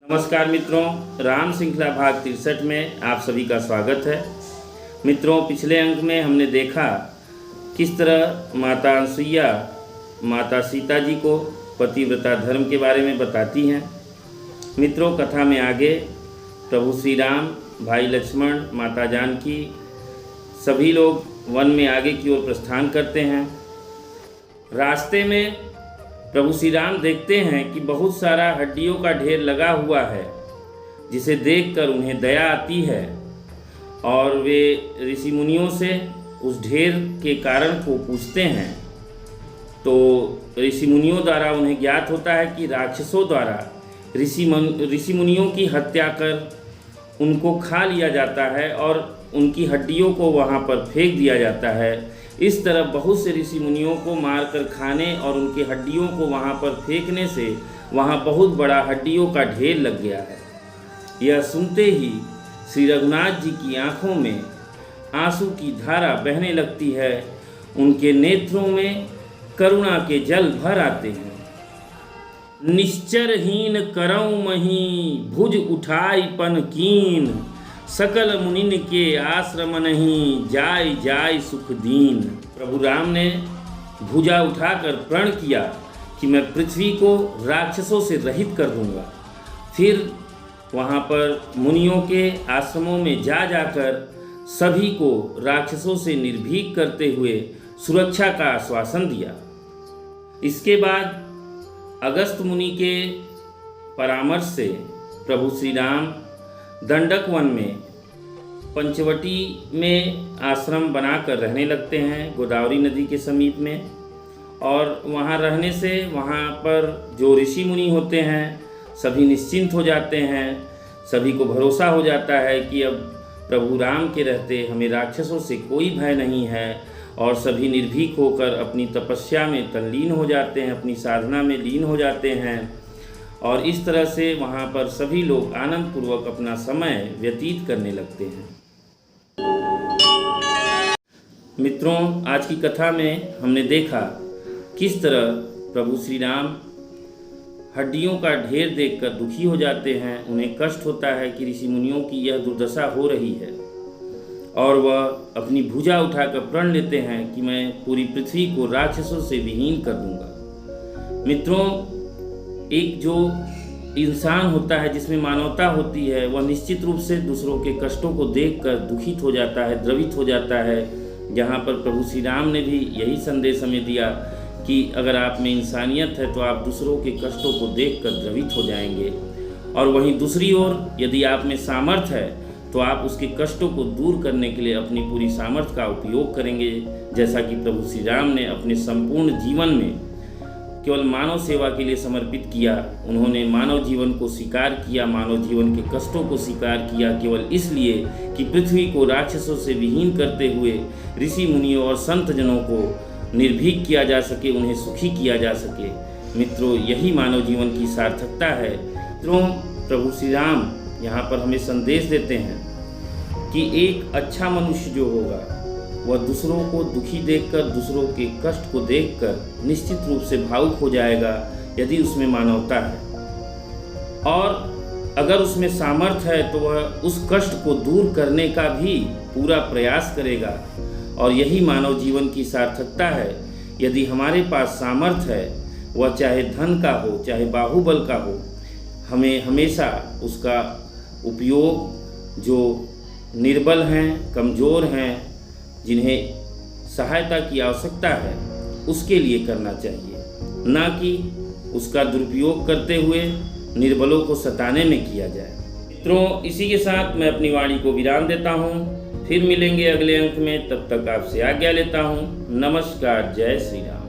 नमस्कार मित्रों, राम श्रृंखला भाग 63 में आप सभी का स्वागत है। मित्रों, पिछले अंक में हमने देखा किस तरह माता अनसुईया माता सीता जी को पतिव्रता धर्म के बारे में बताती हैं। मित्रों, कथा में आगे प्रभु श्री राम, भाई लक्ष्मण, माता जानकी सभी लोग वन में आगे की ओर प्रस्थान करते हैं। रास्ते में प्रभु श्री राम देखते हैं कि बहुत सारा हड्डियों का ढेर लगा हुआ है, जिसे देखकर उन्हें दया आती है और वे ऋषि मुनियों से उस ढेर के कारण को पूछते हैं। तो ऋषि मुनियों द्वारा उन्हें ज्ञात होता है कि राक्षसों द्वारा ऋषि मुनियों की हत्या कर उनको खा लिया जाता है और उनकी हड्डियों को वहाँ पर फेंक दिया जाता है। इस तरह बहुत से ऋषि मुनियों को मारकर खाने और उनकी हड्डियों को वहाँ पर फेंकने से वहाँ बहुत बड़ा हड्डियों का ढेर लग गया है। यह सुनते ही श्री रघुनाथ जी की आँखों में आंसू की धारा बहने लगती है, उनके नेत्रों में करुणा के जल भर आते हैं। निश्चरहीन करऊँ मही भुज उठाई पन कीन, सकल मुनिन के आश्रम नहीं जाय जाय सुख दीन। प्रभु राम ने भुजा उठाकर प्रण किया कि मैं पृथ्वी को राक्षसों से रहित कर दूंगा। फिर वहाँ पर मुनियों के आश्रमों में जाकर सभी को राक्षसों से निर्भीक करते हुए सुरक्षा का आश्वासन दिया। इसके बाद अगस्त मुनि के परामर्श से प्रभु श्री राम दंडक वन में पंचवटी में आश्रम बनाकर रहने लगते हैं, गोदावरी नदी के समीप में। और वहाँ रहने से वहाँ पर जो ऋषि मुनि होते हैं सभी निश्चिंत हो जाते हैं। सभी को भरोसा हो जाता है कि अब प्रभु राम के रहते हमें राक्षसों से कोई भय नहीं है, और सभी निर्भीक होकर अपनी तपस्या में तल्लीन हो जाते हैं, अपनी साधना में लीन हो जाते हैं। और इस तरह से वहाँ पर सभी लोग आनंद पूर्वक अपना समय व्यतीत करने लगते हैं। मित्रों, आज की कथा में हमने देखा किस तरह प्रभु श्री राम हड्डियों का ढेर देखकर दुखी हो जाते हैं। उन्हें कष्ट होता है कि ऋषि मुनियों की यह दुर्दशा हो रही है, और वह अपनी भुजा उठाकर प्रण लेते हैं कि मैं पूरी पृथ्वी को राक्षसों से विहीन कर दूंगा। मित्रों, एक जो इंसान होता है जिसमें मानवता होती है, वह निश्चित रूप से दूसरों के कष्टों को देखकर दुखित हो जाता है, द्रवित हो जाता है। जहाँ पर प्रभु श्री राम ने भी यही संदेश हमें दिया कि अगर आप में इंसानियत है तो आप दूसरों के कष्टों को देखकर द्रवित हो जाएंगे, और वहीं दूसरी ओर यदि आप में सामर्थ्य है तो आप उसके कष्टों को दूर करने के लिए अपनी पूरी सामर्थ्य का उपयोग करेंगे। जैसा कि प्रभु श्री राम ने अपने संपूर्ण जीवन में केवल मानव सेवा के लिए समर्पित किया। उन्होंने मानव जीवन को स्वीकार किया, मानव जीवन के कष्टों को स्वीकार किया, केवल इसलिए कि पृथ्वी को राक्षसों से विहीन करते हुए ऋषि मुनियों और संत जनों को निर्भीक किया जा सके, उन्हें सुखी किया जा सके। मित्रों, यही मानव जीवन की सार्थकता है। मित्रों, प्रभु श्री राम यहाँ पर हमें संदेश देते हैं कि एक अच्छा मनुष्य जो होगा वह दूसरों को दुखी देखकर, दूसरों के कष्ट को देखकर निश्चित रूप से भावुक हो जाएगा यदि उसमें मानवता है, और अगर उसमें सामर्थ्य है तो वह उस कष्ट को दूर करने का भी पूरा प्रयास करेगा। और यही मानव जीवन की सार्थकता है। यदि हमारे पास सामर्थ्य है, वह चाहे धन का हो चाहे बाहुबल का हो, हमें हमेशा उसका उपयोग जो निर्बल हैं, कमज़ोर हैं, जिन्हें सहायता की आवश्यकता है उसके लिए करना चाहिए, ना कि उसका दुरुपयोग करते हुए निर्बलों को सताने में किया जाए। मित्रों, इसी के साथ मैं अपनी वाणी को विराम देता हूँ। फिर मिलेंगे अगले अंक में, तब तक आपसे आज्ञा लेता हूँ। नमस्कार। जय श्री राम।